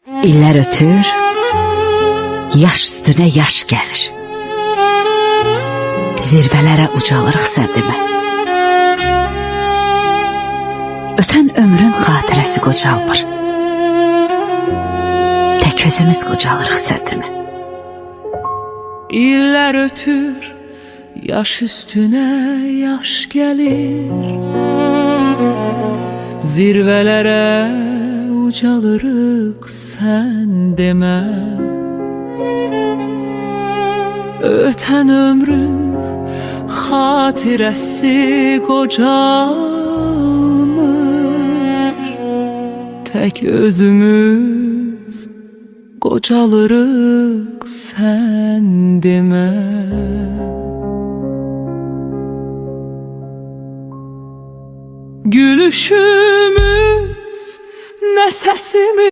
İller ötür, yaş üstüne yaş gelir. Zirvelere ucalırıq sən demə. Ötən ömrün xatirəsi qocalmır. Tək özümüz qocalırıq sən demə. İller ötür, yaş üstüne yaş gelir. Zirvelere ucalırıq sen deme. Öten ömrün xatirəsi qocalmır. Tək özümüz qocalırıq sen deme. Gülüşümüz, nə səsimiz